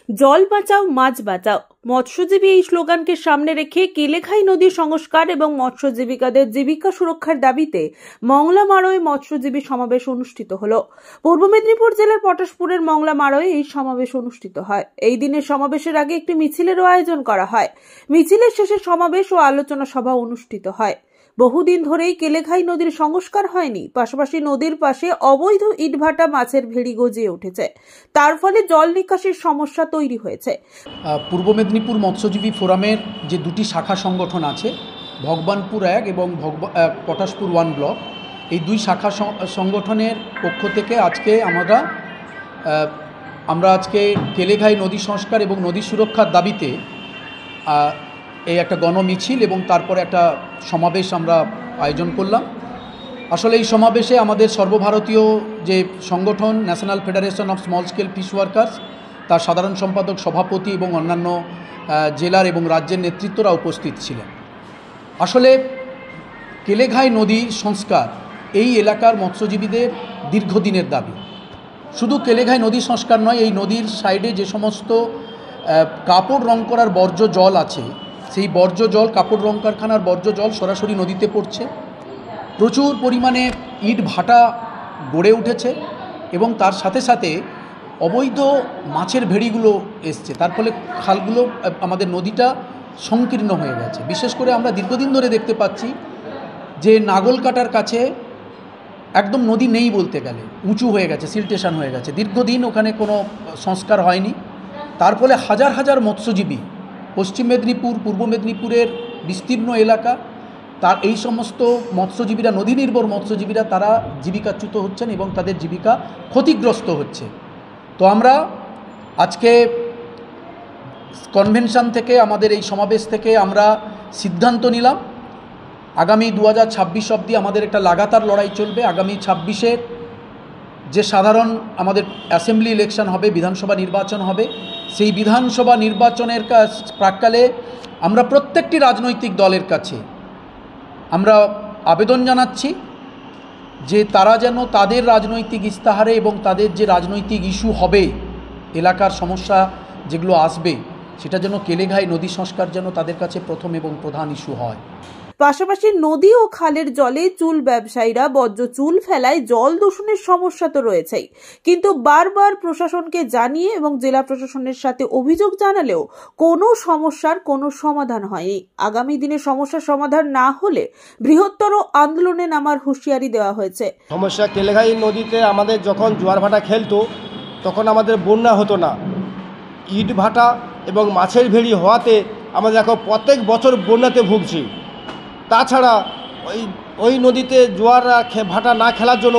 জল বাঁচাও মাছ বাঁচাও মৎস্যজীবী এই স্লোগানকে সামনে রেখে কেলেঘাই নদী সংস্কার এবং মৎস্যজীবিকাদের জীবিকা সুরক্ষার দাবিতে মংলা মারোয় মৎস্যজীবী সমাবেশ অনুষ্ঠিত হলো। পূর্ব মেদিনীপুর জেলার পটাশপুরের মংলা মারোয় এই সমাবেশ অনুষ্ঠিত হয়। এই দিনের সমাবেশের আগে একটি মিছিলেরও আয়োজন করা হয়। মিছিলের শেষে সমাবেশ ও আলোচনা সভা অনুষ্ঠিত হয়। বহুদিন ধরেই কেলেঘাই নদীর সংস্কার হয়নি, পাশাপাশি নদীর পাশে অবৈধ ইটভাটা মাছের ভেড়ি গজিয়ে উঠেছে। তার ফলে জল নিকাশির সমস্যা তৈরি হয়েছে। পূর্ব মেদিনীপুর মৎস্যজীবী ফোরামের যে দুটি শাখা সংগঠন আছে, ভগবানপুর 1 এবং পটাশপুর 1 ব্লক, এই দুই শাখা সংগঠনের পক্ষ থেকে আজকে আমরা আজকে কেলেঘাই নদী সংস্কার এবং নদী সুরক্ষার দাবিতে এই একটা গণমিছিল এবং তারপরে একটা সমাবেশ আমরা আয়োজন করলাম। আসলে এই সমাবেশে আমাদের সর্বভারতীয় যে সংগঠন national federation of small scale fish workers, তার সাধারণ সম্পাদক, সভাপতি এবং অন্যান্য জেলার এবং রাজ্যের নেতৃত্বরা উপস্থিত ছিলেন। আসলে কেলেঘাই নদী সংস্কার এই এলাকার মৎস্যজীবীদের দীর্ঘদিনের দাবি। শুধু কেলেঘাই নদী সংস্কার নয়, এই নদীর সাইডে যে সমস্ত কাপড় রং করার বর্জ্য জল আছে, সেই বর্জ্য জল, কাপড় রং কারখানার বর্জ্য জল সরাসরি নদীতে পড়ছে। প্রচুর পরিমাণে ইট ভাটা গড়ে উঠেছে এবং তার সাথে সাথে অবৈধ মাছের ভেড়িগুলো এসছে। তার ফলে খালগুলো, আমাদের নদীটা সংকীর্ণ হয়ে গেছে। বিশেষ করে আমরা দীর্ঘদিন ধরে দেখতে পাচ্ছি যে নাগলকাটার কাছে একদম নদী নেই বলতে গেলে, উঁচু হয়ে গেছে, সিলটেশন হয়ে গেছে। দীর্ঘদিন ওখানে কোনো সংস্কার হয়নি। তার ফলে হাজার হাজার মৎস্যজীবী, পশ্চিম মেদিনীপুর, পূর্ব মেদিনীপুরের বিস্তীর্ণ এলাকা, তার এই সমস্ত মৎস্যজীবীরা, নদী নির্ভর মৎস্যজীবীরা, তারা জীবিকাচ্যুত হচ্ছেন এবং তাদের জীবিকা ক্ষতিগ্রস্ত হচ্ছে। তো আমরা আজকে কনভেনশন থেকে, আমাদের এই সমাবেশ থেকে আমরা সিদ্ধান্ত নিলাম, আগামী 2026 অবধি আমাদের একটা লাগাতার লড়াই চলবে। আগামী 26-এর যে সাধারণ আমাদের অ্যাসেম্বলি ইলেকশন হবে, বিধানসভা নির্বাচন হবে, সেই বিধানসভা নির্বাচনের প্রাক্কালে আমরা প্রত্যেকটি রাজনৈতিক দলের কাছে আমরা আবেদন জানাচ্ছি যে তারা যেন তাদের রাজনৈতিক ইস্তাহারে এবং তাদের যে রাজনৈতিক ইস্যু হবে, এলাকার সমস্যা যেগুলো আসবে, সেটা যেন কেলেঘাই নদী সংস্কার যেন তাদের কাছে প্রথম এবং প্রধান ইস্যু হয়। পাশাপাশি নদী ও খালের জলে চুল ব্যবসায়ীরা বর্জ্য চুল ফেলায় জল দূষণের সমস্যা তো রয়েছেই, কিন্তু বারবার প্রশাসনকে জানিয়ে এবং জেলা প্রশাসনের সাথে অভিযোগ জানালেও কোনো সমস্যার কোনো সমাধান হয়নি। আগামী দিনে সমস্যার সমাধান না হলে বৃহত্তর আন্দোলনে নামার হুঁশিয়ারি দেওয়া হয়েছে। সমস্যা, কেলেঘাই নদীতে আমাদের যখন জোয়ার ভাটা খেলতো তখন আমাদের বন্যা হতো না। ইট ভাটা এবং মাছের ভেড়ি হওয়াতে আমাদের এখন প্রত্যেক বছর বন্যাতে ভুগছি। তাছাড়া ওই নদীতে জোয়ার ভাটা না খেলার জন্য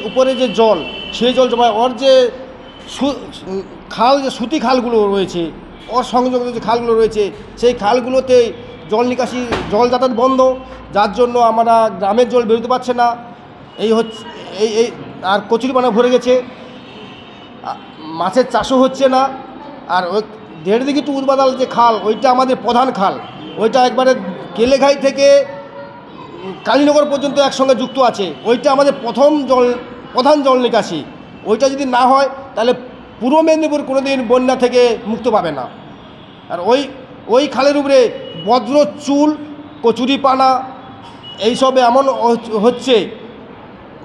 উপরে যে জল, সেই জল জমা, ওর যে খাল, যে সুতি খালগুলো রয়েছে, ওর সংযুক্ত যে খালগুলো রয়েছে, সেই খালগুলোতে জল নিকাশি, জল যাতায়াত বন্ধ, যার জন্য আমরা গ্রামের জল বেরোতে পারছে না। এই হচ্ছে এই আর কচুরিপানা ভরে গেছে, মাছের চাষও হচ্ছে না। আর ওই 1.5 দিঘি টু উদবাদাল যে খাল, ওইটা আমাদের প্রধান খাল, ওইটা একবারে কেলেঘাই থেকে কালীনগর পর্যন্ত একসঙ্গে যুক্ত আছে। ওইটা আমাদের প্রধান জল নিকাশি। ওইটা যদি না হয় তাহলে পূর্ব মেদিনীপুর কোনোদিন বন্যা থেকে মুক্ত পাবে না। আর ওই খালের উপরে বজ্র চুল, কচুরিপানা এইসবে এমন হচ্ছে,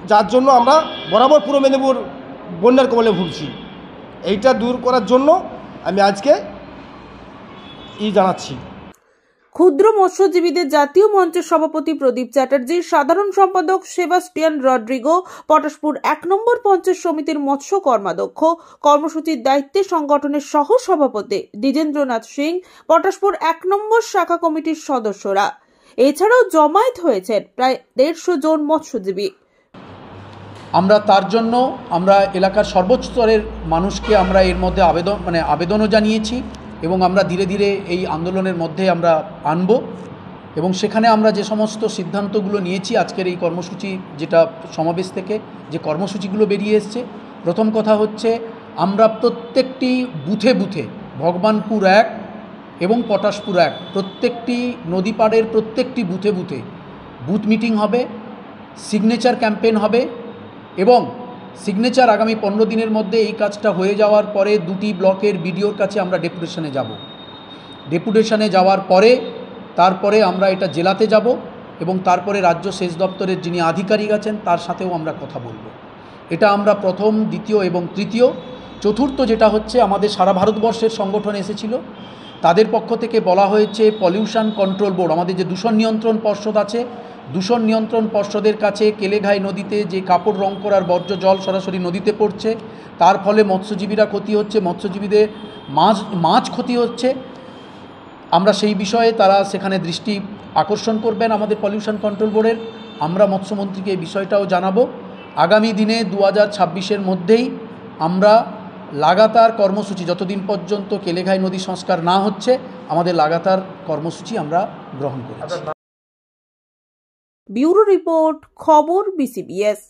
যার জন্য আমরা বরাবর পূর্ব মেদিনীপুর বন্যার কবলে ভুগছি। এইটা দূর করার জন্য আমি আজকে জানাচ্ছি। ক্ষুদ্র মৎস্যজীবীদের জাতীয় মঞ্চের সভাপতি প্রদীপ চ্যাটার্জি, সাধারণ সম্পাদক সেবাস্টিয়ান রড্রিগো, পটাশপুর 1 নম্বর পঞ্চায়েত সমিতির মৎস্য কর্মাধ্যক্ষ, কর্মসূচির দায়িত্বে সংগঠনের সহ সভাপতি দ্বিজেন্দ্রনাথ সিং, পটাশপুর 1 নম্বর শাখা কমিটির সদস্যরা। এছাড়াও জমায়েত হয়েছেন প্রায় 150 জন মৎস্যজীবী। আমরা তার জন্য আমরা এলাকার সর্বোচ্চ স্তরের মানুষকে আমরা এর মধ্যে আবেদনও জানিয়েছি এবং আমরা ধীরে ধীরে এই আন্দোলনের মধ্যে আমরা আনব এবং সেখানে আমরা যে সমস্ত সিদ্ধান্তগুলো নিয়েছি আজকের এই কর্মসূচি, যেটা সমাবেশ থেকে যে কর্মসূচিগুলো বেরিয়ে এসছে, প্রথম কথা হচ্ছে আমরা প্রত্যেকটি বুথে বুথে, ভগবানপুর 1 এবং পটাশপুর 1, প্রত্যেকটি নদী পাড়ের প্রত্যেকটি বুথে বুথে বুথ মিটিং হবে, সিগনেচার ক্যাম্পেইন হবে এবং সিগনেচার আগামী 15 দিনের মধ্যে এই কাজটা হয়ে যাওয়ার পরে 2টি ব্লকের বিডিওর কাছে আমরা ডেপুটেশনে যাব। ডেপুটেশনে যাওয়ার পরে তারপরে আমরা এটা জেলাতে যাব এবং তারপরে রাজ্য সেচ দপ্তরের যিনি আধিকারিক আছেন তার সাথেও আমরা কথা বলবো। এটা আমরা প্রথম, দ্বিতীয় এবং তৃতীয়। চতুর্থ যেটা হচ্ছে, আমাদের সারা ভারতবর্ষের সংগঠন এসেছিল, তাদের পক্ষ থেকে বলা হয়েছে পলিউশন কন্ট্রোল বোর্ড, আমাদের যে দূষণ নিয়ন্ত্রণ পর্ষদ আছে, দূষণ নিয়ন্ত্রণ পর্ষদের কাছে কেলেঘাই নদীতে যে কাপড় রং করার বর্জ্য জল সরাসরি নদীতে পড়ছে, তার ফলে মৎস্যজীবীরা ক্ষতি হচ্ছে, মৎস্যজীবীদের মাছ ক্ষতি হচ্ছে। আমরা সেই বিষয়ে তারা সেখানে দৃষ্টি আকর্ষণ করবেন আমাদের পলিউশন কন্ট্রোল বোর্ডের। আমরা মৎস্যমন্ত্রীকে এই বিষয়টাও জানাবো। আগামী দিনে 2026-এর মধ্যেই আমরা লাগাতার কর্মসূচি, যতদিন পর্যন্ত কেলেঘাই নদী সংস্কার না হচ্ছে, আমাদের লাগাতার কর্মসূচি আমরা গ্রহণ করেছি। ব্যুরো রিপোর্ট, খবর BCBS।